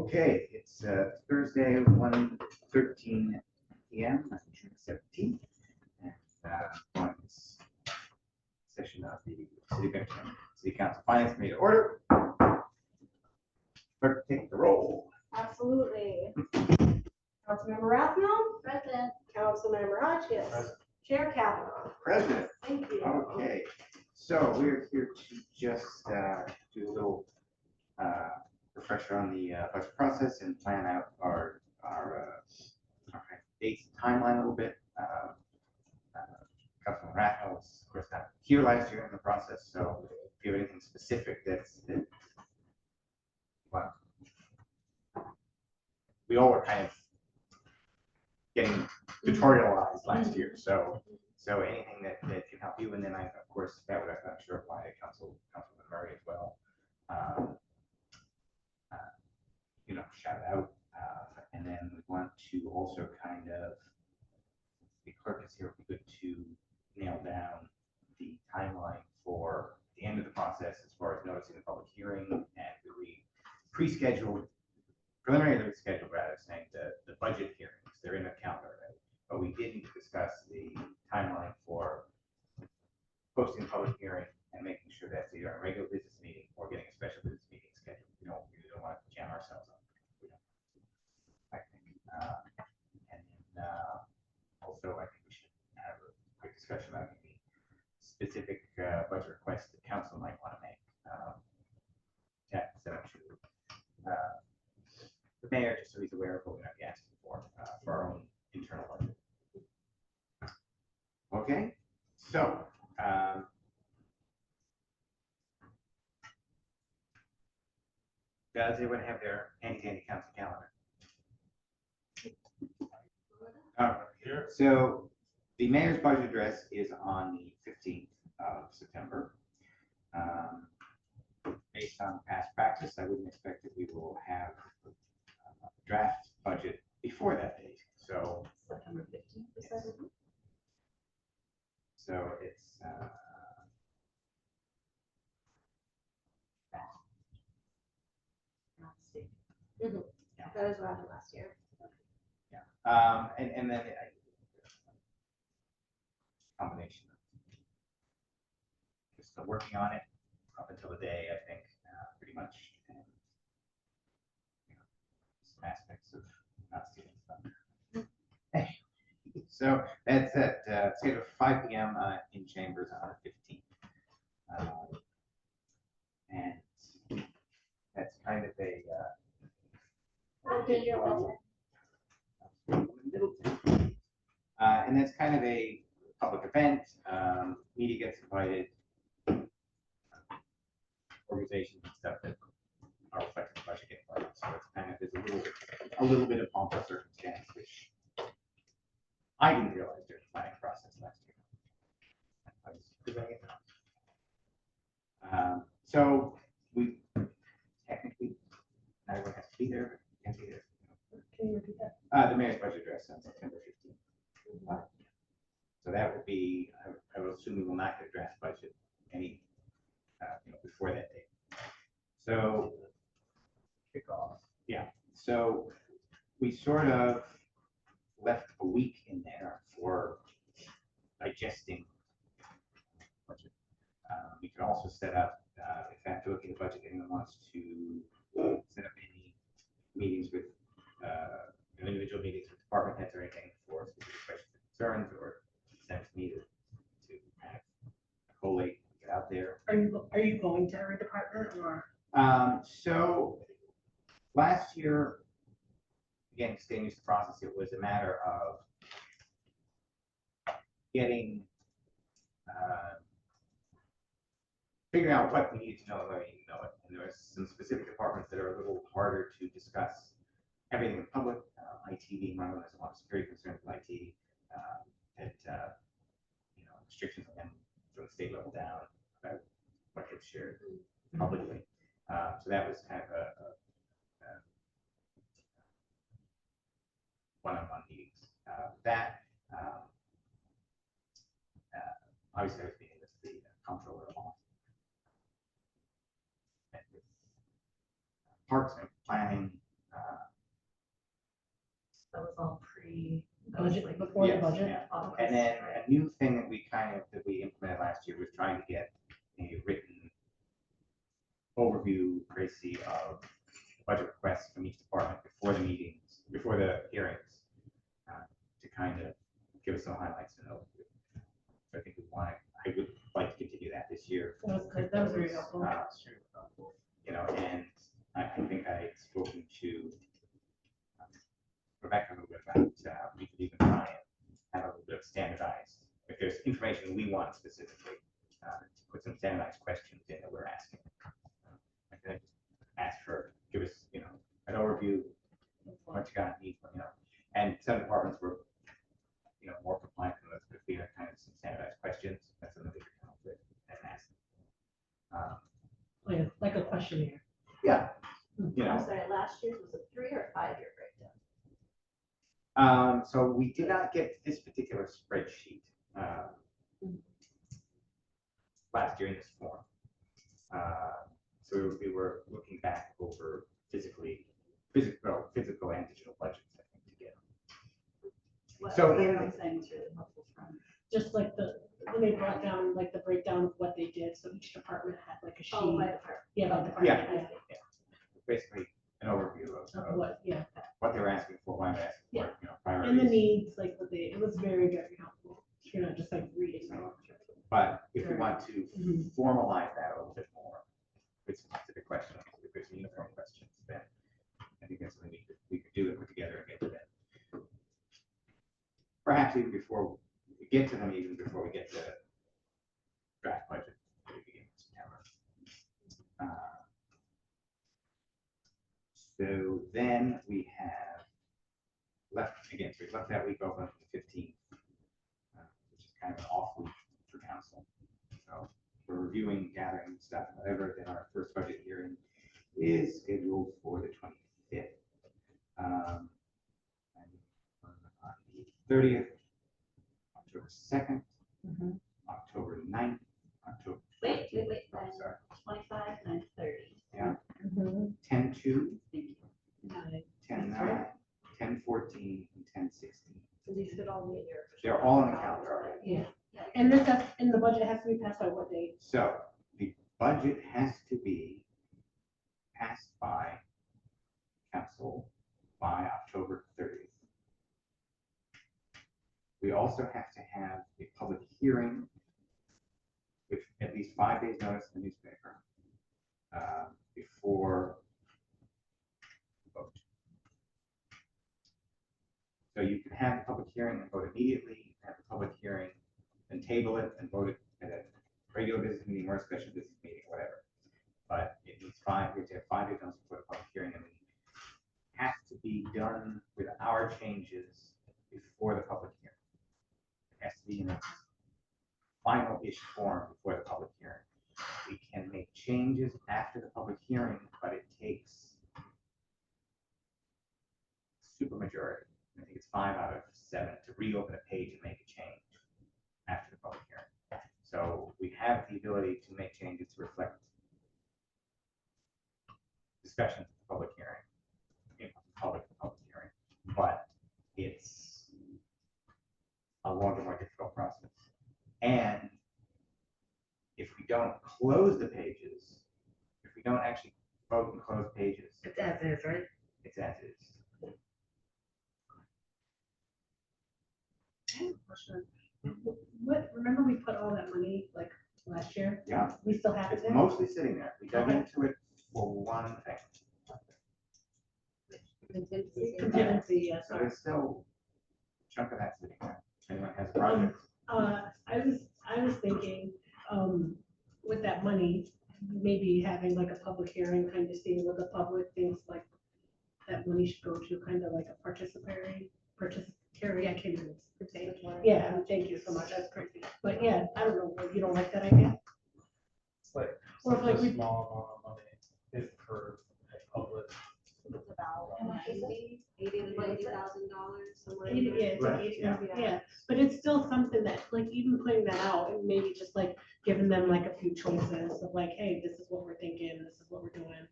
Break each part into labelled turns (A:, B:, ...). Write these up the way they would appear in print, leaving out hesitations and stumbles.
A: Okay, it's Thursday, 1:13 p.m. on June 17th, and on this session of the City of Binghamton City Council Finance Committee to order. Clerk, take the roll.
B: Absolutely. Councilmember Rathmel?
C: Present.
B: Councilmember Hotchkiss?
A: Present.
B: Chair Kavanaugh?
A: President.
B: Thank you.
A: Okay, so we're here to just do a little refresher on the budget process and plan out our dates and timeline a little bit. Councilman Rathmel was, of course, not here last year in the process, so if you have anything specific that well, we all were kind of getting tutorialized last year, so anything that can help you, and then of course that would I'm sure apply to Councilman Murray as well. Shout out, and then we want to also kind of, the clerk is here, it would be good to nail down the timeline for the end of the process as far as noticing the public hearing, and we preliminarily scheduled rather, saying the budget hearings, they're in the calendar already, but we didn't discuss the timeline for posting a public hearing and making sure that's either a regular business meeting or getting a special business meeting scheduled. We don't want to jam ourselves up. I think, and then also I think we should have a quick discussion about any specific budget requests the council might want to make. Set up to the mayor, just so he's aware of what we might be asking for our own internal budget. Okay, so does everyone have their handy council calendar? Here. So the mayor's budget address is on the 15th of September. Based on past practice, I wouldn't expect that we will have a draft budget before that date. So
B: September 15th.
A: Yes. So it's
B: Yeah, that is what happened last year.
A: and then combination of just still working on it up until the day, I think, pretty much, and some aspects of not stealing stuff. So that's at scheduled for 5 p.m. In Chambers on the 15th, and that's kind of a and that's kind of a public event. Media gets invited, organizations and stuff that are reflecting the budget get invited. So it's kind of, there's a little bit of pomp and circumstance, which I didn't realize during the planning process last year. I was doing it. So we technically, not everyone has to be there, but you can be there.
B: Can you repeat that?
A: The mayor's budget address on September 15th. So that would be, I will assume we will not get a draft budget any before that date. So kick off. Yeah. So we sort of left a week in there for digesting budget. We could also set up, if after looking at the budget, anyone wants to set up any meetings with individual meetings with department heads or anything for specific questions and concerns, or send it to me to kind of collate, get out there.
B: Are you going to every department or?
A: So last year, again, staying used to the process, it was a matter of getting figuring out what we need to know and what we need to know it. And there are some specific departments that are a little harder to discuss everything in public. IT being one of them. There's a lot of security concerns with IT, that restrictions on them from the state level down about what gets shared publicly. So that was kind of a one-on-one meetings. Obviously I was meeting with the comptroller of law. Parks and planning,
C: Budget, before the budget?
A: Yeah. And then a new thing that we implemented last year was trying to get a written overview, Tracy, of budget requests from each department before the meetings, before the hearings, to kind of give us some highlights and overview. So I think I would like to continue that this year.
C: That was good, that was very helpful.
A: You know, and I think I had spoken to Rebecca a little bit about, we could even try and have a little bit of standardized, if there's information we want specifically, to put some standardized questions in that we're asking. I could ask her, give us, you know, an overview, what you got, need, you know, and some departments were, you know, more compliant than others, but if we had kind of some standardized questions, that's something we could come up with and ask.
C: Like a questionnaire.
A: Yeah. You
B: I'm
A: know,
B: sorry, last year's was a 3 or 5 year breakdown?
A: so we did not get this particular spreadsheet last year in this form. So we were looking back over physical and digital budgets, I think, together. So
B: I'm saying it's really helpful from.
C: Just like when they brought down like the breakdown of what they did, so each department had like a sheet.
B: Oh, by department.
C: Yeah, by department.
A: Yeah. Basically an overview of
C: What, yeah.
A: what they were asking for, why they're asking for, you know, priorities.
C: And the needs, like it was very, very helpful. You're not just like reading.
A: But if we want to
C: Mhm.
A: formalize that a little bit more with specific questions, if there's uniform questions, then I think that's something we could do and put together and get to them. Perhaps even before we get to them, even before we get to draft budget at the beginning of September. So then we have left that week open for the 15th, which is kind of an off week for council. So we're reviewing, gathering stuff, whatever. Then our first budget hearing is scheduled for the 25th. And on the 30th, October 2nd, October 9th, October.
B: Wait,
A: Oh, sorry.
B: 25 and 30.
A: Yeah. 10/2, 10/9, 10/14, and 10/16.
B: So these should all be in your.
A: They're all on the calendar already.
C: Yeah. And the budget has to be passed by what date?
A: So the budget has to be passed by council by October 30th. We also have to have a public hearing with at least 5 days notice in the newspaper before the vote. So you can have the public hearing and vote immediately, have the public hearing, then table it and vote it at a regular business meeting or a special business meeting, whatever. But it needs we have to have 5 days notice before the public hearing, and we have to be done with our changes before the public hearing. It has to be in its final-ish form before the public hearing. We can make changes after the public hearing, but it takes supermajority. I think it's 5 out of 7 to reopen a page and make a change after the public hearing. So we have the ability to make changes to reflect discussions at the public hearing, public hearing, but it's a longer, more difficult process. And if we don't close the pages, if we don't actually vote and close pages,
B: It's as is, right?
A: it's as is.
C: I have a question. Remember we put all that money like last year?
A: Yeah,
C: We still have it
A: it's
C: there?
A: mostly sitting there. We dug
C: Okay.
A: into it for one thing.
C: Contingency, yes.
A: So there's still a chunk of that sitting there. Anyone has a project?
C: I was thinking, with that money, maybe having like a public hearing, kind of seeing what the public thinks like that money should go to, kind of like a participatory, I can't even say it. Yeah, thank you so much, that's crazy. But yeah, I don't know, you don't like that idea?
D: It's like,
C: Or if,
D: such
C: like,
D: a
C: we-
D: small amount of money is for a public.
B: It's about
E: How much is it?
B: $80,000 somewhere. in
C: Yeah,
B: there.
C: it's like
A: Right,
C: 8,
A: yeah.
C: yeah, but it's still something that, like, even putting that out and maybe just like giving them like a few choices of like, hey, this is what we're thinking, this is what we're doing.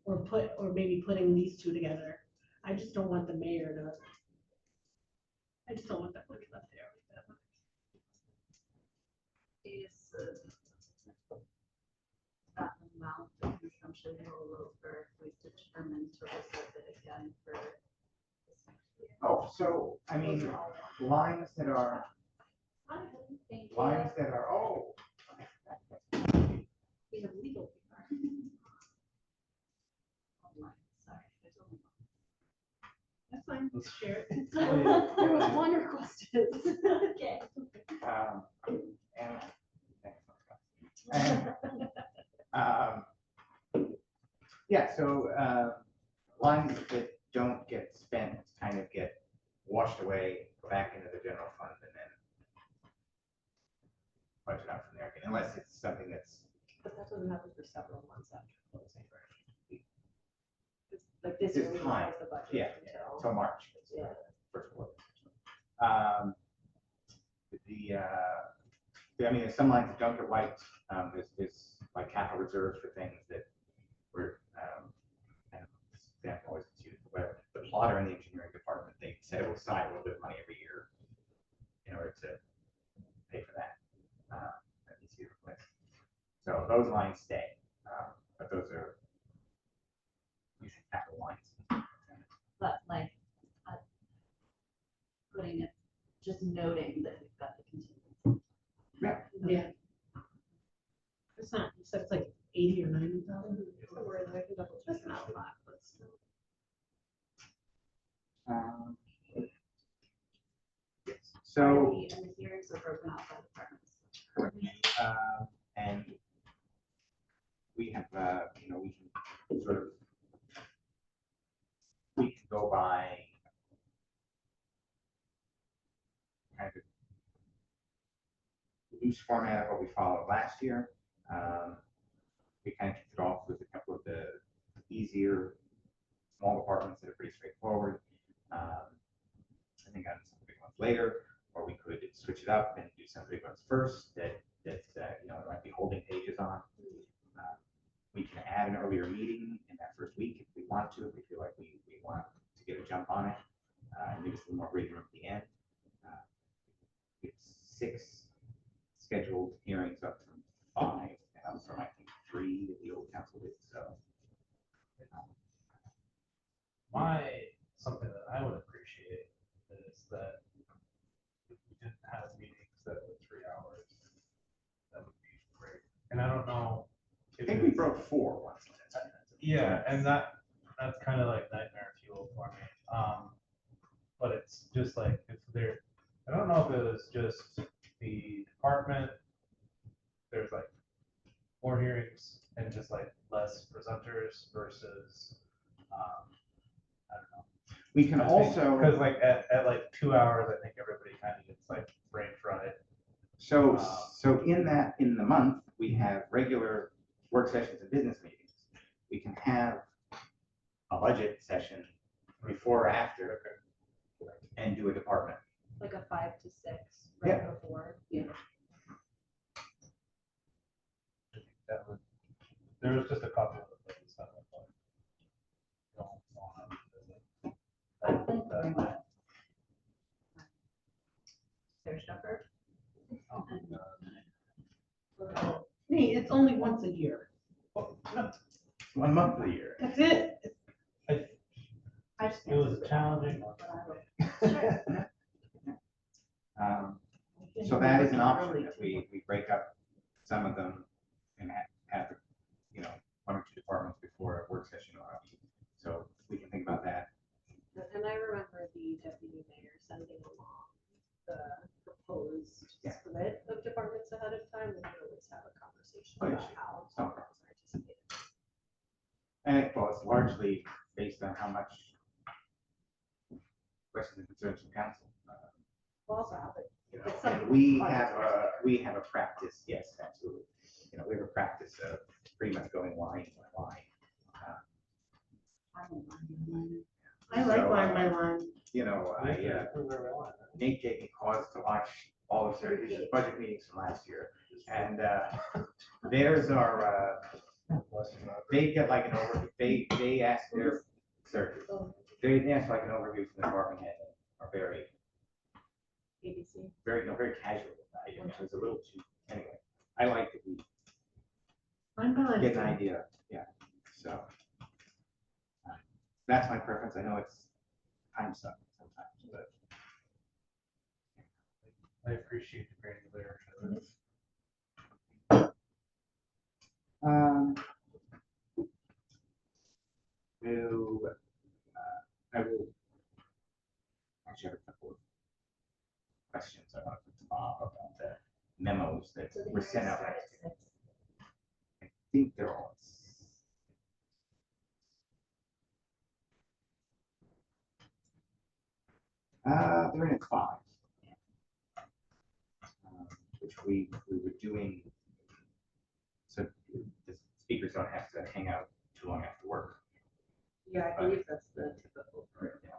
C: Or maybe putting these two together. I just don't want the mayor to I just don't want that money left there. That much.
B: Is that amount of consumption roll over if we determine to reserve it again for this next year?
A: Oh, so, I mean, lines that are,
B: Thank you.
A: oh.
B: We have legal paper. Online, sorry, there's only
C: That's fine, let's share it.
B: one. There was one requested. Okay.
A: Yeah, so, lines that don't get spent kind of get washed away, go back into the general fund, and then budget out from there again, unless it's something that's,
E: But that doesn't happen for several months after closing, right? Like this
A: This
E: year, we
A: time,
E: have the budget
A: yeah,
E: until.
A: until March. It's
E: Yeah.
A: First quarter. I mean, there's some lines that don't get wiped. There's like capital reserves for things that were, and this example always gets used, where the plotter in the engineering department, they set aside a little bit of money every year in order to pay for that. That needs to be replaced. So those lines stay, but those are usually capital lines.
B: But like, putting it, just noting that we've got the contingency.
C: Yeah. It's not, you said it's like 80 or 90,000. Somewhere in there, I can double check. That's not a lot, but still.
A: Yes. So,
B: And the hearings are broken out by departments.
A: and we have, we can sort of, we can go by kind of loose format of what we followed last year. We kind of kicked it off with a couple of the easier small departments that are pretty straightforward. I think on some big ones later, or we could switch it up and do some big ones first that there might be holding pages on. We can add an earlier meeting in that first week if we want to, if we feel like we want to get a jump on it. And give us a little more breathing room at the end. It's 6 scheduled hearings up from 5, and up from I think 3 that the old council did. So,
D: Something that I would appreciate is that if we didn't have meetings that were 3 hours, that would be great. And I don't know.
A: I think we broke 4 once.
D: Yeah, and that's kind of like nightmare fuel for me. But it's just like, if there, I don't know if it was just the department, there's like more hearings and just like less presenters versus, I don't know.
A: We can also,
D: Because like at like 2 hours, I think everybody kind of gets like brain fried.
A: so in the month, we have regular work sessions and business meetings. We can have a budget session before or after and do a department.
B: Like a 5 to 6
A: Yeah.
B: right before. Yeah.
D: That would, there was just a couple of things that I thought, don't want to visit.
B: I think very much. There's Shepherd.
D: Oh,
C: Me, it's only once a year.
A: 1 month of the year.
C: That's it.
B: I just.
D: It was challenging.
A: So that is an option, that we break up some of them and have 1 or 2 departments before a work session or a meeting. So we can think about that.
E: And I remember the deputy mayor sending along the proposed
A: Yeah.
E: split of departments ahead of time. We could always have a conversation
A: Oh, yeah.
E: about how
A: Oh.
E: departments are anticipated.
A: And it's largely based on how much questions and concerns from council.
E: We'll also have it. It's
A: And
E: something
A: we
E: like
A: have a practice, yes, absolutely. We have a practice of pretty much going line by line.
C: I like
A: So,
C: line by line.
A: Nate gave me cause to watch all of his budget meetings from last year. And theirs are, they get like an overview, they ask their, they ask like an overview from the department head, are very
E: ABC.
A: very, very casual about it, which was a little too, anyway. I like to be,
C: I'm balanced.
A: get an idea, yeah, so. That's my preference, I know it's time suck sometimes, but.
D: I appreciate the granularity.
A: Will, I will actually have a couple of questions I want to put to Bob about the memos that
E: So the
A: were sent
E: hearings
A: out
E: start
A: last
E: at
A: year.
E: 6.
A: I think they're all. They're in at 5. Which we were doing, so the speakers don't have to hang out too long after work.
B: Yeah, I believe that's the typical.
A: Yeah.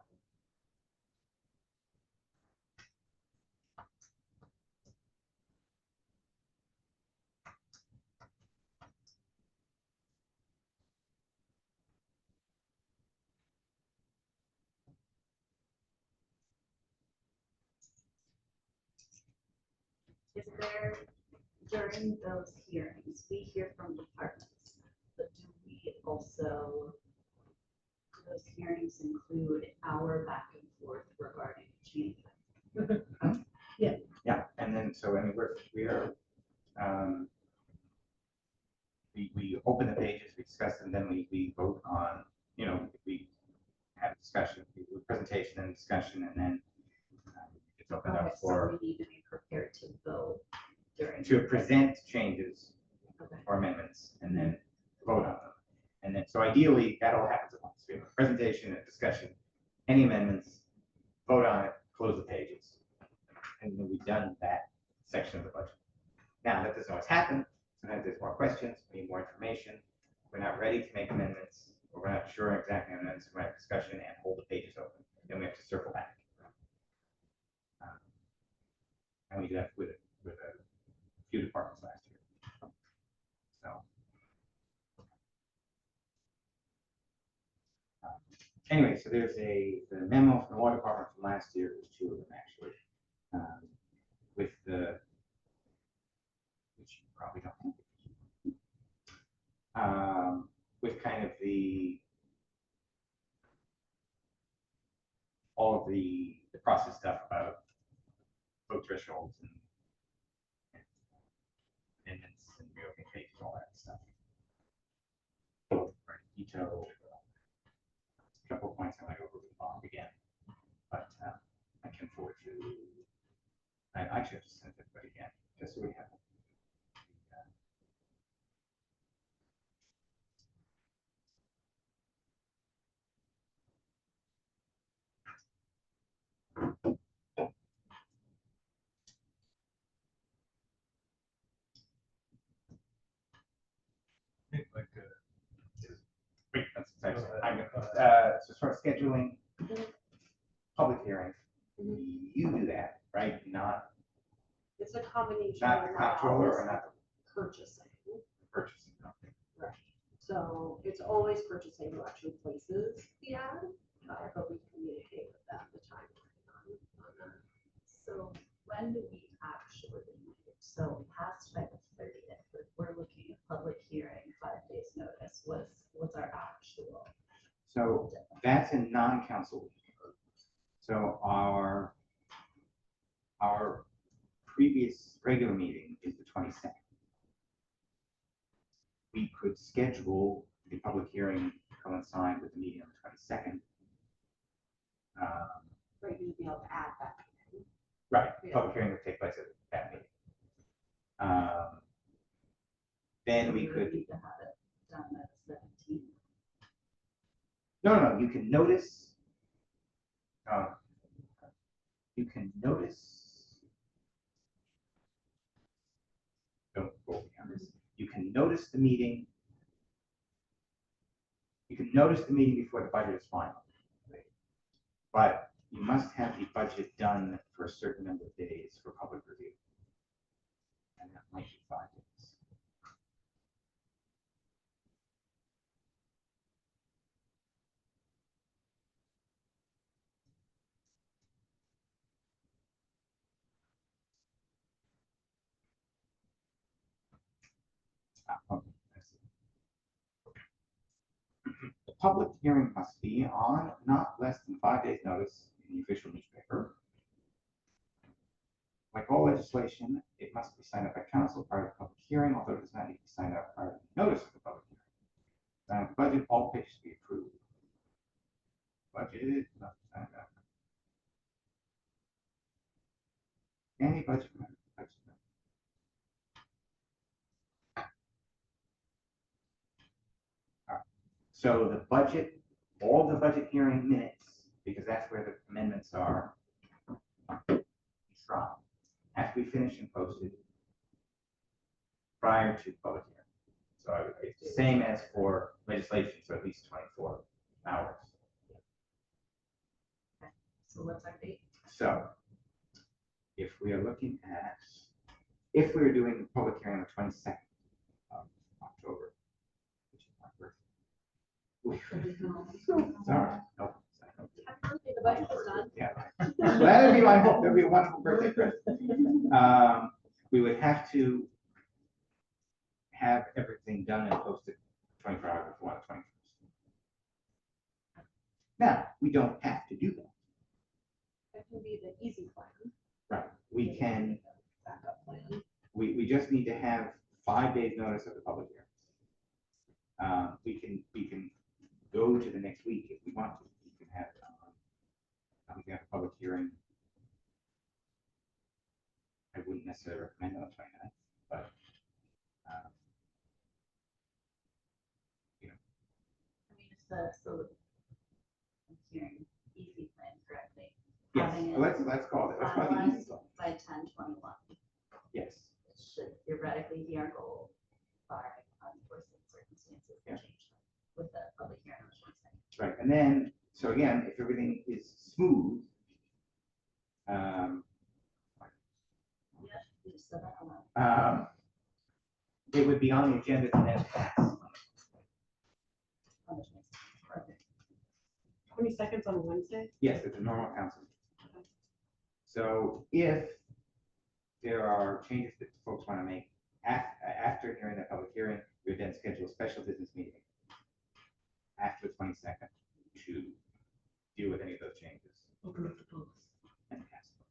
B: Is there, during those hearings, we hear from departments, but do we also, do those hearings include our back and forth regarding changes?
A: Yeah, and then, so, I mean, we are, we open the pages, we discuss them, then we vote on, you know, we have a discussion, we do a presentation and discussion, and then it's opened
B: Okay,
A: up
B: so
A: for,
B: we need to be prepared to vote during.
A: to present changes
B: Okay.
A: or amendments, and then vote on them. And then, so ideally, that all happens at once. We have a presentation, a discussion, any amendments, vote on it, close the pages. And then we've done that section of the budget. Now, that doesn't always happen. Sometimes there's more questions, we need more information. We're not ready to make amendments, or we're not sure exactly on amendments, we have discussion and hold the pages open. Then we have to circle back. And we did that with a few departments last year. So. Anyway, so there's the memo from the water department from last year, there's 2 of them actually. With the, which you probably don't have. With kind of all of the process stuff about vote thresholds and amendments and reopening pages, all that stuff. Veto, a couple of points I might over with Bob again, but I can forward you. I actually have to send it, but again, just so we have.
D: Like,
A: Wait, that's
D: Go ahead.
A: so as far as scheduling public hearings, you do that, right? Not
E: It's a combination.
A: not
E: of
A: the comptroller or
E: always
A: not
E: Purchasing.
A: the purchasing company.
E: Right. So it's always purchasing who actually places the ad, but we communicate with them the timeline on that.
B: So when do we actually, so past by the 30th, if we're looking at public hearing, 5 days notice, what's our actual?
A: So that's a non-council week. So our previous regular meeting is the 22nd. We could schedule the public hearing to coincide with the meeting on the 22nd.
E: Right, you'd be able to add that.
A: Right, the
E: Yeah.
A: public hearing would take place at that meeting. Then we could,
B: Need to have it done at 17th.
A: no, you can notice. You can notice. Don't go beyond this. You can notice the meeting. You can notice the meeting before the budget is final. But you must have the budget done for a certain number of days for public review. And that might be 5 days. public hearing must be on not less than 5 days' notice in the official newspaper. Like all legislation, it must be signed up by council prior to public hearing, although it does not need to be signed up prior to the notice of the public hearing. Budget, all pages to be approved. Budget, not signed up. Any budget. So the budget, all the budget hearing minutes, because that's where the amendments are from, have to be finished and posted prior to public hearing. So it's the same as for legislation, so at least 24 hours.
B: So what's our date?
A: So if we are looking at, if we are doing the public hearing on the 22nd of October, which is my birthday. Sorry. No,
E: The budget was done.
A: yeah. Well, that'd be my hope. That'd be a wonderful birthday present. We would have to have everything done and posted 24 hours before the 21st. Now, we don't have to do that.
E: That can be the easy plan.
A: Right. We can,
E: Backup plan.
A: we just need to have 5 days notice of the public hearing. We can go to the next week if we want to. We can have, we can have a public hearing. I wouldn't necessarily recommend on the 29th, but,
B: I mean, it's the, so I'm hearing easy plan correctly.
A: yes,
B: Having it
A: let's call it, let's call it the easy
B: finalized
A: plan.
B: by 10/21.
A: Yes,
B: It should theoretically be our goal, barring unforeseen circumstances
A: Yeah.
B: that change with the public hearing on the 22nd.
A: right, and then, so again, if everything is smooth,
B: Yeah, you just said that aloud.
A: it would be on the agenda to then pass.
B: On the 22nd. Perfect.
C: 22nd's on a Wednesday?
A: Yes, it's a normal council. So if there are changes that folks want to make after hearing the public hearing, we would then schedule a special business meeting after the 22nd to deal with any of those changes
C: Open up the polls.
A: and pass them.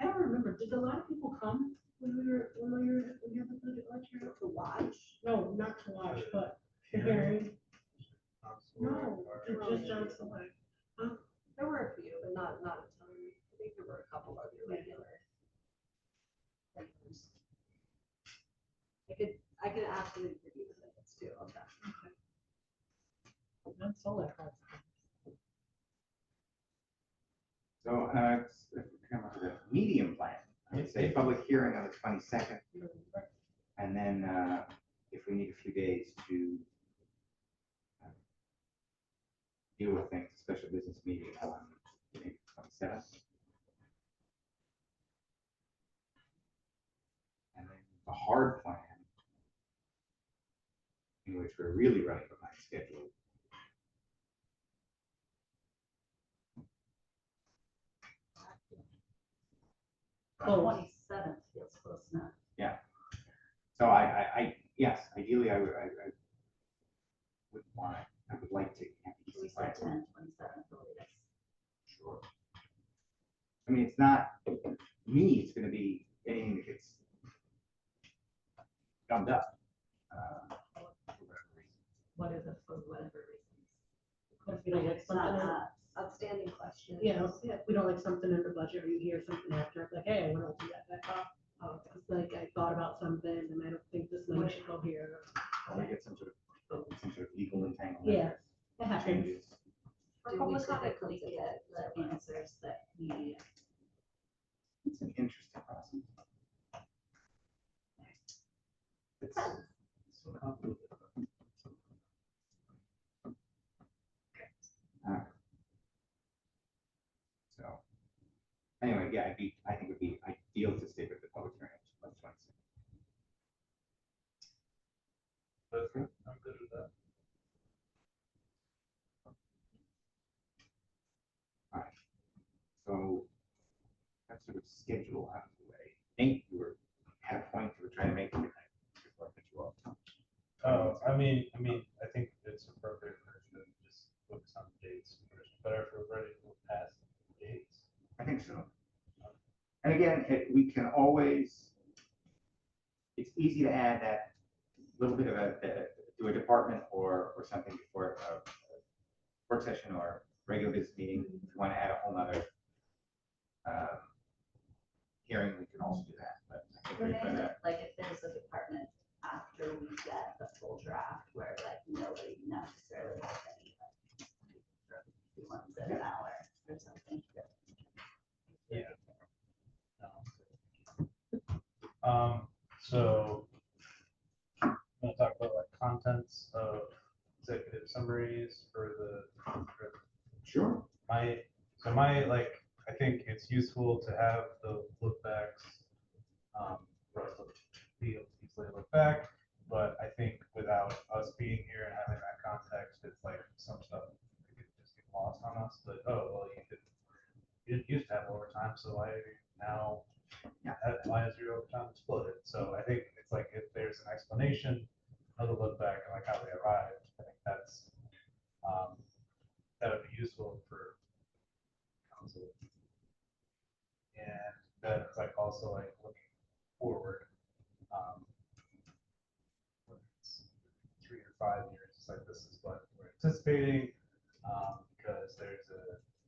C: I don't remember, did a lot of people come when we had the budget lecture?
E: To watch.
C: No, not to watch, but the hearing. No, to just on select.
E: There were a few, but not a ton. I think there were a couple of your regular. things. I could ask them to review the minutes too. I'll check.
C: Not select.
A: So come up with a medium plan. I would say public hearing on the 22nd, and then if we need a few days to deal with things, special business meeting on maybe 27th. And then the hard plan, in which we're really running behind schedule.
C: Close.
B: 27th feels close enough.
A: So yes, ideally I would want, I would like to have these
B: We
A: plans.
B: said 10/27 the latest.
A: Sure. I mean, it's not, me, it's gonna be anything that gets gummed up. For whatever reason.
B: What is it for whatever reasons?
C: If we don't like
B: It's not
C: something,
B: us.
E: Outstanding question.
C: if we don't like something in the budget, or you hear something after, it's like, hey, I want to do that back off. It's like, I thought about something, and I don't think this money should go here.
A: Or we get some sort of legal entanglement.
C: Yeah, it happens.
A: Changes.
E: For
B: Do we
E: public comment
B: typically
E: comes in
B: get
E: it.
B: the answers that we,
A: It's an interesting process. It's so complicated. Alright. So, anyway, yeah, I think it would be ideal to stick with the public hearing on 26th.
D: That's good. I'm good with that.
A: Alright, so that's sort of schedule out of the way. Nate, you had a point you were trying to make. Before I cut you off.
D: Oh, I mean, I think it's
A: again, we can always, it's easy to add that little bit of to a department or something before a work session or regular business meeting. If you want to add a whole nother hearing, we can also do that. But I think we're gonna,
B: Like if there's a department after we get the full draft where like nobody necessarily has any, like, we want to an hour or something.
D: Yeah. So I'm gonna talk about like contents of executive summaries for
A: sure.
D: my like, I think it's useful to have the look backs, for us to be able to easily look back, but I think without us being here and having that context, it's like some stuff could just get lost on us, but, oh, well, you didn't used to have overtime, so why are you now, why is your overtime exploded? So I think it's like, if there's an explanation of the look back and like how they arrived, I think that's, that would be useful for council. And then it's like also like looking forward, whether it's 3 or 5 years, it's like this is what we're anticipating, because there's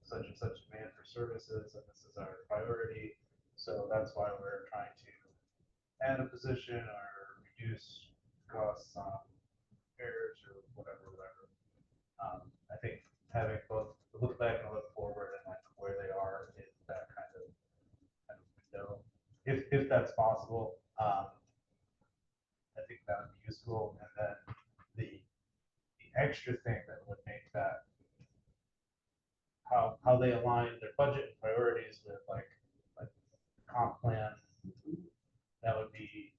D: such and such demand for services, and this is our priority. So that's why we're trying to add a position or reduce costs on repairs or whatever. I think having both the look back and the look forward and like where they are in that kind of window, if that's possible, I think that would be useful. And then the extra thing that would make that how they align their budget and priorities with like comp plan, that would be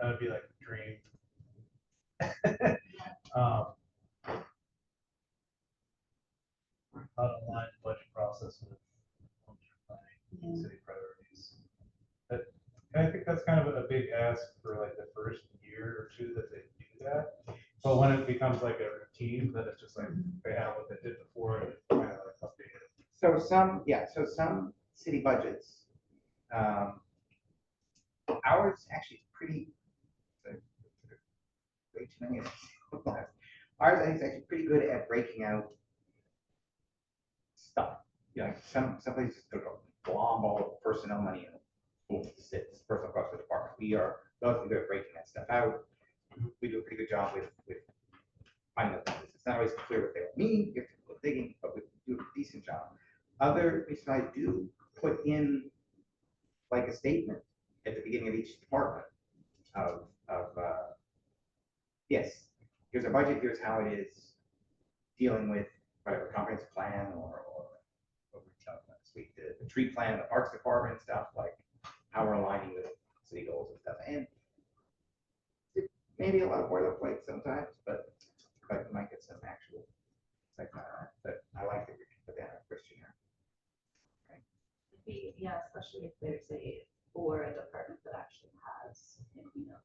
D: like the dream. How to align the budget process with long-term planning, city priorities. But I think that's kind of a big ask for like the first year or two that they do that. But when it becomes like a routine, then it's just like they have what they did before and kind of like update it.
A: So some city budgets, ours actually is pretty, way too many of them. Ours I think is actually pretty good at breaking out stuff. You know, like some places they'll go glom all the personnel money and boom, sits personal cost of the department. We are relatively good at breaking that stuff out. We do a pretty good job with finding those numbers. It's not always clear what they mean. You have to go digging, but we do a decent job. Other municipalities do put in like a statement at the beginning of each department of yes, here's our budget, here's how it is dealing with whatever comprehensive plan or what we talked about this week, the tree plan, the parks department stuff, like how we're aligning with city goals and stuff. And maybe a lot of boilerplate sometimes, but we might get some actual stuff on that. But I like that we can put that in a questionnaire.
B: Yeah, especially if there's a department that actually has, you know,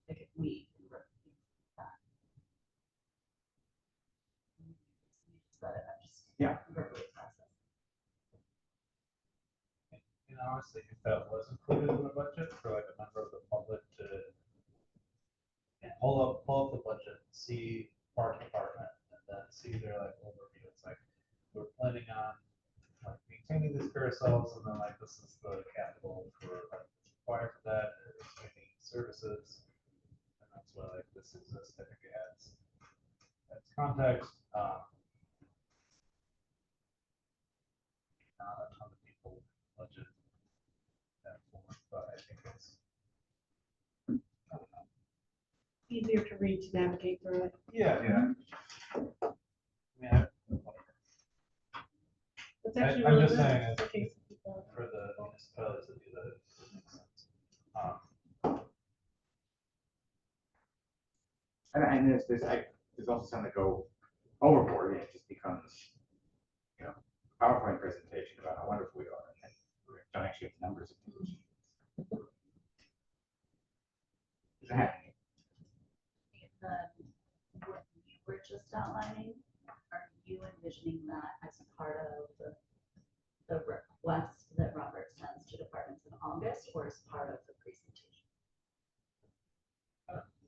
B: like if we can work with that. But I just verbally process.
D: And honestly, if that was included in the budget for like a member of the public to pull up the budget, see park department, and then see their like overview. It's like we're planning on like maintaining these carousels, and then like this is the capital for like required for that, or expanding services, and that's why like this exists. I think it adds context. Not a ton of people budget that for, but I think it's
C: Easier to read, to navigate through it.
D: yeah. Yeah.
C: It's actually
D: I'm
C: really
D: just
C: good.
D: saying
C: in case people-
D: for the municipalities to do that, it makes sense.
A: And there's also some that go overboard and it just becomes, you know, PowerPoint presentation about how wonderful we are, and then we don't actually have numbers. Is that happening?
B: What you were just outlining, are you envisioning that as part of the course, part of the presentation.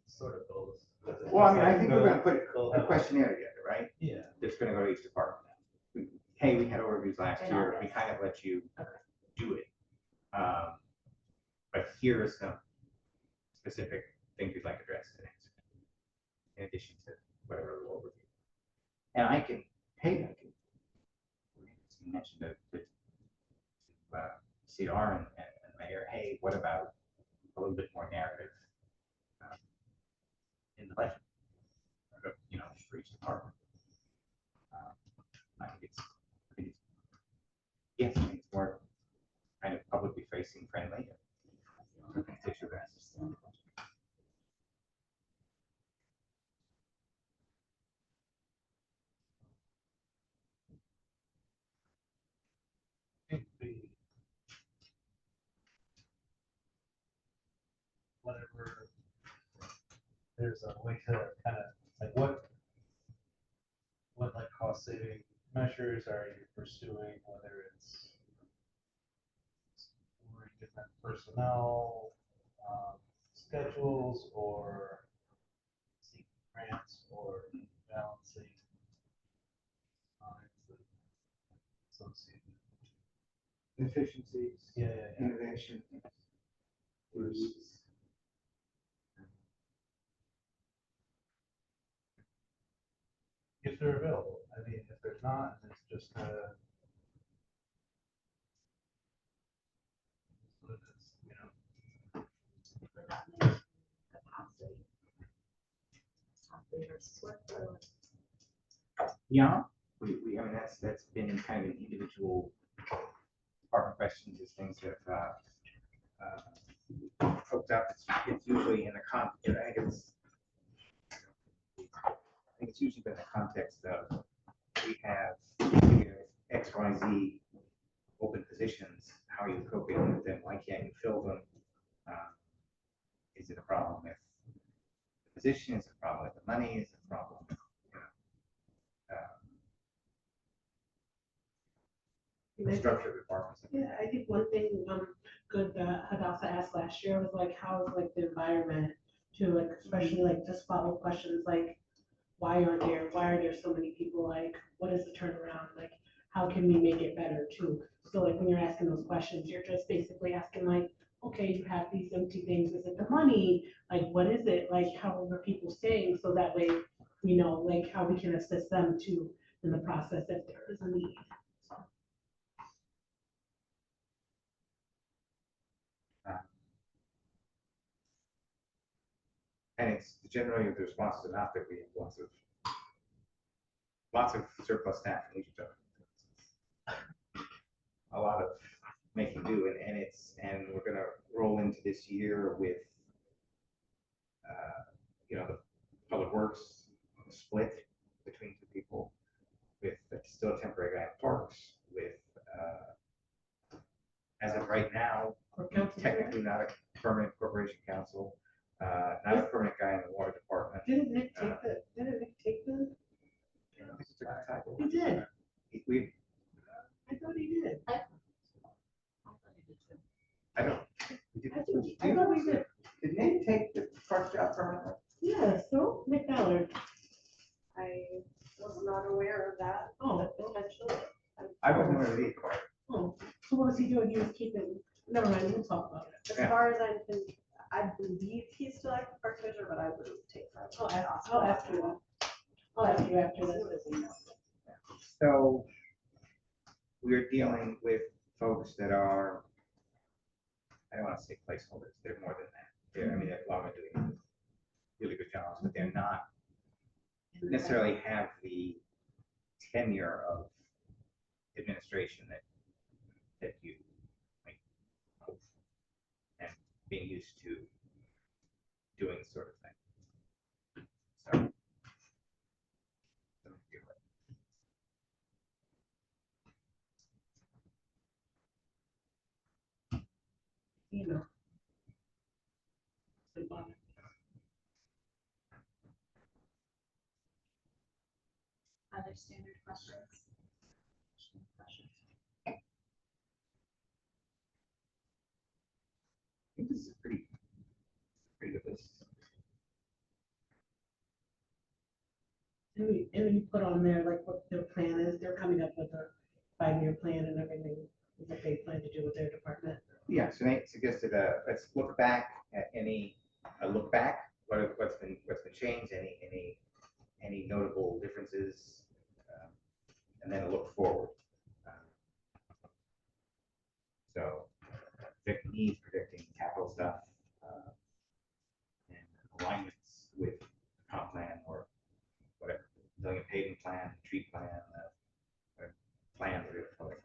D: Sort of both.
A: Well, I mean, I think we're gonna put
D: They'll
A: a
D: have-
A: questionnaire together, right?
D: Yeah.
A: That's gonna go to each department. Hey, we had overviews last
B: In
A: year, we
B: August.
A: kind of let you
B: Okay.
A: do it. But here are some specific things you'd like addressed today. In addition to whatever the overview. And I can, hey, I can. You mentioned the CR and Mayor, hey, what about a little bit more narrative in the budget? You know, for each department. I think it's, yes, I think it's more kind of publicly facing friendly.
D: Think the- Whatever, there's a way to kind of, like, what like cost saving measures are you pursuing, whether it's exploring different personnel, schedules, or seeking grants, or balancing lines that associated.
A: Efficiencies,
D: Yeah,
A: innovation.
D: If they're available. I mean, if there's not, it's just kind of. What it is, you know?
B: For that many capacity. Capacity versus workload.
A: Yeah, I mean, that's been kind of an individual department questions as things have hooked up. It's usually in the I think it's usually been in the context of we have X, Y, Z open positions. How are you coping with them? Why can't you fill them? Is it a problem with the position? Is it a problem with the money? Is it a problem with, the structure of the departments?
C: Yeah, I think one thing, good that Hadassah asked last year was like, how is like the environment to like, especially like just follow questions like, why are there so many people, like, what is the turnaround, like, how can we make it better too? So like, when you're asking those questions, you're just basically asking like, okay, you have these empty things, is it the money? Like, what is it, like, how are people staying? So that way, we know like how we can assist them too in the process if there is a need.
A: And it's generally the response to that we have lots of surplus staff in each other. A lot of making do, and we're gonna roll into this year with the public works split between two people, with still a temporary guy in parks, with as of right now, technically not a permanent corporation counsel, not a permanent guy in the water department.
C: Didn't Nick take the? He did. I thought he did.
A: I don't.
C: I thought we did.
A: Did Nick take the park job permanently?
C: Yeah, so Nick Ballard.
E: I was not aware of that,
C: Oh,
E: but potentially.
A: I wasn't aware of the acquired.
C: oh, so what was he doing? He was keeping, never mind, we'll talk about it.
E: As
A: Yeah.
E: far as I believe he's still active park treasurer, but I wouldn't take that.
C: I'll ask you. I'll ask you after this.
A: So we're dealing with folks that are, I don't want to say placeholders, they're more than that. I mean, they're LUMA doing really good jobs, but they're not necessarily have the tenure of administration that you might hope and being used to doing this sort of thing. So.
C: You know.
B: Other standard questions? Questions?
A: think this is a pretty good list.
C: And we put on there like what their plan is, they're coming up with a 5-year plan and everything, what they plan to do with their department.
A: Yeah, so Nate suggested, let's look back at look back, what's been changed, any notable differences, and then a look forward. So predicting capital stuff, and alignments with comp plan or whatever, building a paving plan, tree plan, plan for it.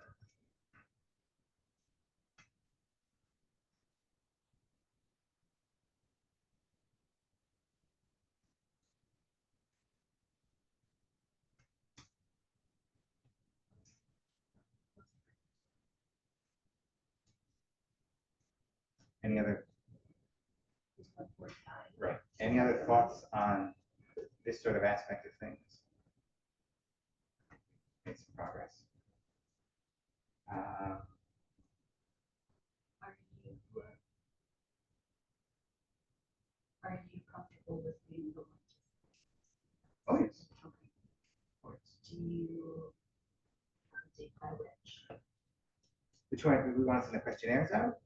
A: Any other? Right. Any other thoughts on this sort of aspect of things? Make some progress.
B: Are you comfortable with being the one?
A: Oh, yes.
B: Okay.
A: Oh, yes.
B: Do you date by which?
A: Which one do we want to send the questionnaires out?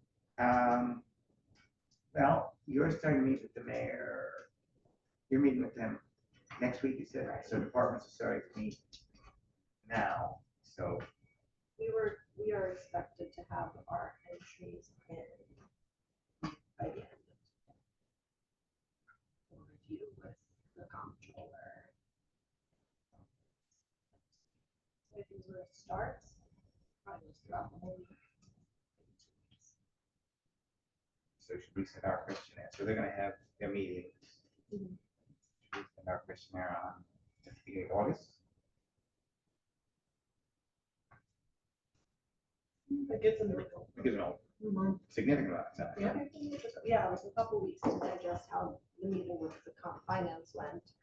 A: Well, you're starting to meet with the mayor. You're meeting with them next week, you said,
B: Right.
A: so departments are starting to meet now, so.
E: We are expected to have our entries in by the end of today. We'll review with the comptroller. So I think where it starts, probably goes throughout the whole week.
A: So should we send our questionnaire? So they're gonna have their meetings.
E: Mhm.
A: Should we send our questionnaire on at the beginning of August?
C: It gives them like
A: Because no
C: a month.
A: significant amount of time.
C: Yeah.
E: Yeah, it was a couple weeks to digest how the meeting with the finance went.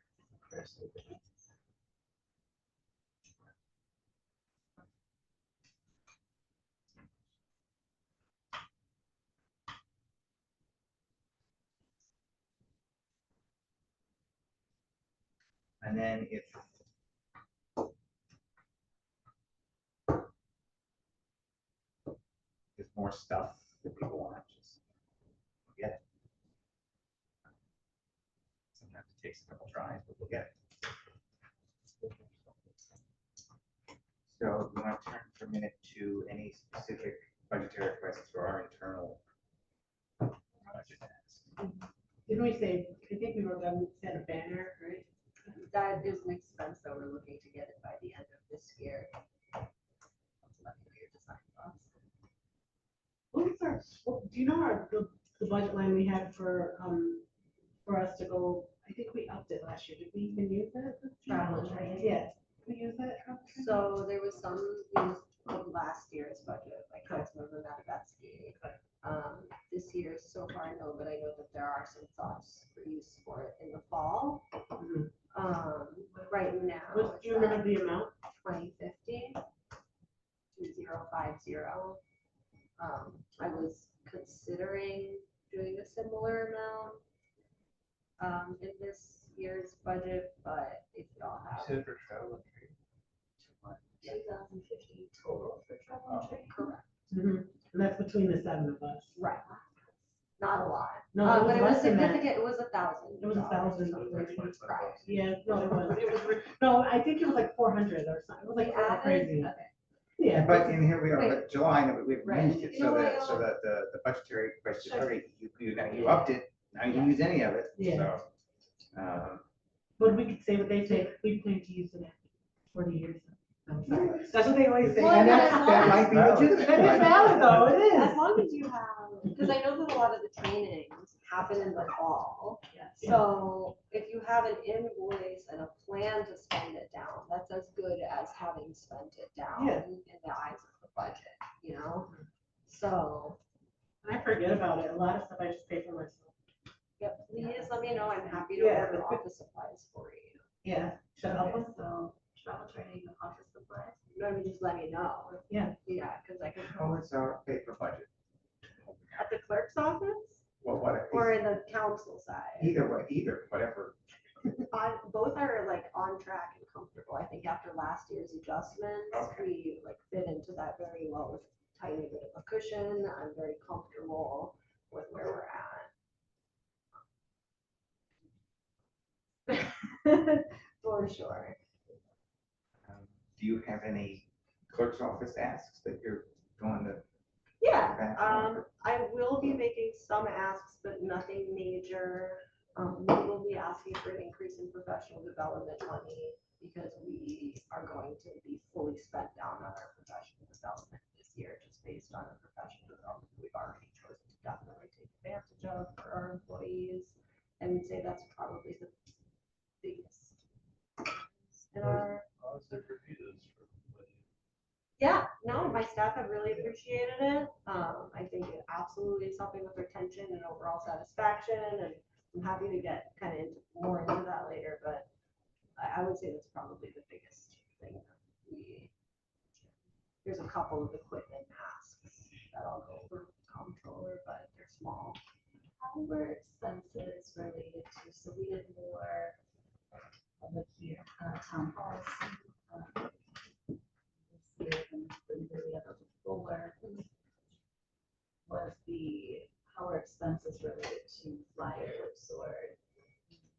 A: And then if there's more stuff that people want, just get it. Sometimes it takes a couple tries, but we'll get it. So we want to turn for a minute to any specific budgetary requests for our internal budget tasks.
C: Didn't we say, I think we were gonna set a banner, right?
E: That is an expense that we're looking to get it by the end of this year. Let me know your design thoughts.
C: What was our, do you know the budget line we had for us to go, I think we upped it last year, did we even use that?
E: Travel and training.
C: Yeah, we use that? travel and training?
E: So there was some used of last year's budget, like Councilmember Matavetsky. This year, so far, no, but I know that there are some thoughts for use for it in the fall.
C: Mhm.
E: Right now.
C: Do you remember the amount?
E: 2050 2050. I was considering doing a similar amount in this year's budget, but if y'all
D: You
E: have
D: said for travel and training.
E: 2050 total for travel and training. Correct.
C: Mhm. And that's between the 7 of us.
E: Right. Not a lot.
C: No,
E: But it was
C: less than that.
E: significant. It was $1,000.
C: It was $1,000.
E: Right.
C: Yeah, no, it was, no, I think it was like 400 or something, it was
E: We
C: like
E: added,
C: crazy.
E: okay.
C: Yeah.
A: But in here we are,
E: Wait.
A: but July, no, we've
E: Right.
A: used it,
E: You
A: so
E: know
A: that,
E: what,
A: so that the budgetary question,
E: Sure.
A: okay, you upped it, now you can use any of it,
C: Yeah.
A: so.
C: But we could say what they say, we plan to use it after 40 years. I'm sorry. That's what they always say.
E: Well,
A: And
E: yeah,
A: that might be legitimate.
C: That is valid though, it
E: As
C: is.
E: long as you have, because I know that a lot of the trainings happen in the fall.
C: Yes.
E: So if you have an invoice and a plan to spend it down, that's as good as having spent it down
C: Yeah.
E: in the eyes of the budget, you know? So,
C: I forget about it, a lot of stuff I just pay for myself.
E: yep, please let me know. I'm happy to
C: Yeah.
E: order office supplies for you.
C: Yeah. Shut up.
B: Okay, so travel training and office supplies.
E: I mean, just let me know.
C: Yeah.
E: Yeah, because I can.
A: How is our paper budget?
E: At the clerk's office? or the council side?
A: Either way, whatever.
E: Both are like on track and comfortable. I think after last year's adjustments,
A: Okay.
E: we like fit into that very well with a tiny bit of a cushion. I'm very comfortable with where we're at. For sure.
A: Do you have any clerk's office asks that you're going to?
E: Yeah,
A: back?
E: I will be making some asks, but nothing major. We will be asking for an increase in professional development money because we are going to be fully spent down on our professional development this year, just based on the professional development we've already chosen to definitely take advantage of for our employees. And we'd say that's probably the biggest. In our, yeah, no, my staff have really appreciated it. I think it absolutely is helping with retention and overall satisfaction, and I'm happy to get kind of more into that later, but I would say that's probably the biggest thing that there's a couple of equipment asks that I'll go over with the comptroller, but they're small.
B: How were expenses related to, so we did more public here, town halls. This year than really ever before. Was how are expenses related to flyers or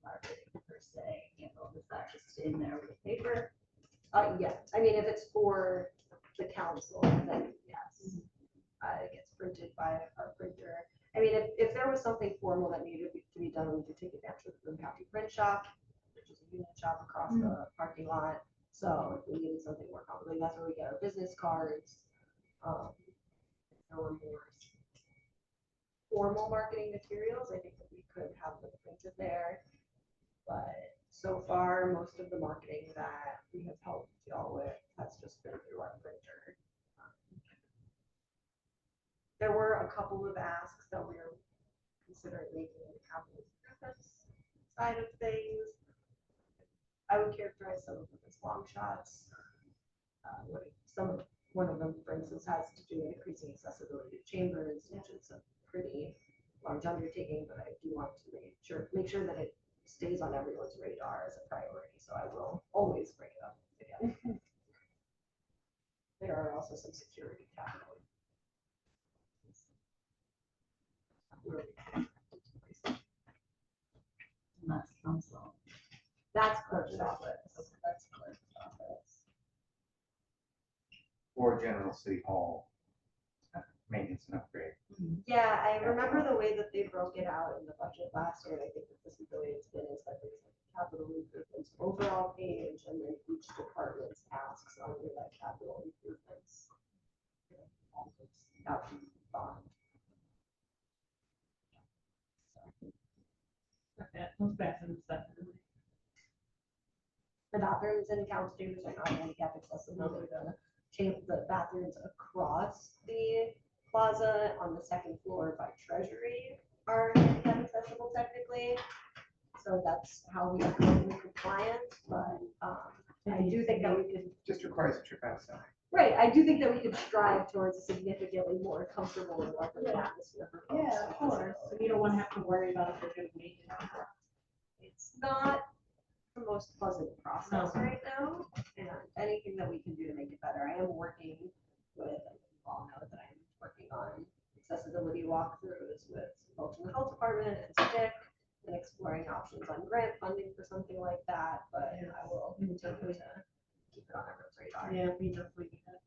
B: marketing per se, handled? Is that just in there with paper?
E: Yeah, I mean, if it's for the council, then yes. It gets printed by our printer. I mean, if there was something formal that needed to be done, we could take advantage of the county print shop, which is a unit shop across the parking lot. So if we needed something more complicated, that's where we get our business cards. If there were more formal marketing materials, I think that we could have them printed there. But so far, most of the marketing that we have helped y'all with has just been through our printer. There were a couple of asks that we were considering making in the capital improvements side of things. I would characterize some of them as long shots. One of them, for instance, has to do with increasing accessibility to chambers, which is a pretty large undertaking, but I do want to make sure that it stays on everyone's radar as a priority. So I will always bring it up again. There are also some security capital.
B: And that's council.
E: That's clerk's office. That's clerk's office.
A: Or general city hall maintenance and upgrade.
E: Yeah, I remember the way that they broke it out in the budget last year, and I think that this is the way it's been, is that there's like capital improvements overall page, and then each department's asks under that capital improvements. Out to bond.
C: Those bathrooms, definitely.
E: The bathrooms and couch chambers are not handicap accessible. The bathrooms across the plaza on the second floor by Treasury are handicap accessible technically. So that's how we are currently compliant, but I do think that we could.
A: Just requires a trip outside.
E: Right, I do think that we could strive towards a significantly more comfortable and welcoming atmosphere for folks.
C: Yeah, of course. So you don't want to have to worry about if they're going to make it.
E: It's not the most pleasant process
C: No.
E: right now, and anything that we can do to make it better. I am working with, and you all know that I'm working on accessibility walkthroughs with folks in the health department and STIC, and exploring options on grant funding for something like that, but I will continue to keep it on everyone's radar.
C: Yeah, we definitely do that.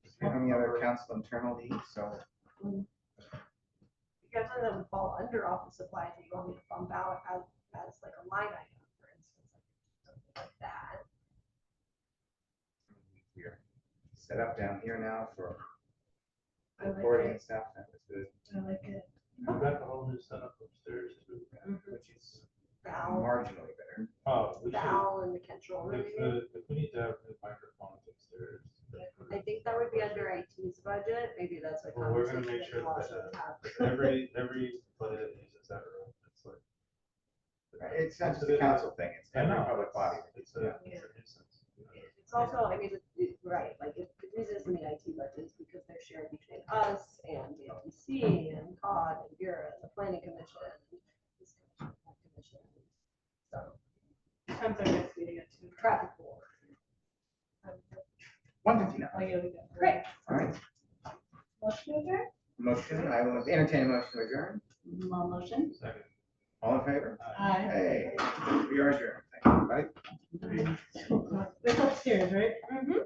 A: Is there any other council internal needs? So
E: Because of them fall under office supplies, you want me to bump out as like a line item, for instance, like something like that.
A: we're set up down here now for
C: I like
A: recording
C: it.
A: and stuff. That was good.
C: I like it.
D: We've got the whole new setup upstairs too.
A: Which is
E: Val,
A: marginally better.
D: Oh, we should,
E: Val and the control room.
D: if we need to have new microphones upstairs.
E: I think that would be under IT's budget, maybe that's a
D: Well, we're gonna
E: conversation
D: make sure
E: that we'll
D: that,
E: have.
D: everybody that uses that room, it's like.
A: It's not just a council thing, it's
D: I
A: every
D: know,
A: public body.
D: It's a nuisance.
E: It's also, I mean, right, like, the reason it's in the IT budget is because they're shared between us
C: Oh, yeah, we got.
E: Great.
A: All right,
B: Motion adjourned?
A: motion, I will entertain a motion to adjourn.
B: Motion?
D: Second.
A: All in favor?
C: Aye.
A: Hey, we are adjourned. Thank you, everybody.
C: It's upstairs, right?
E: Mhm.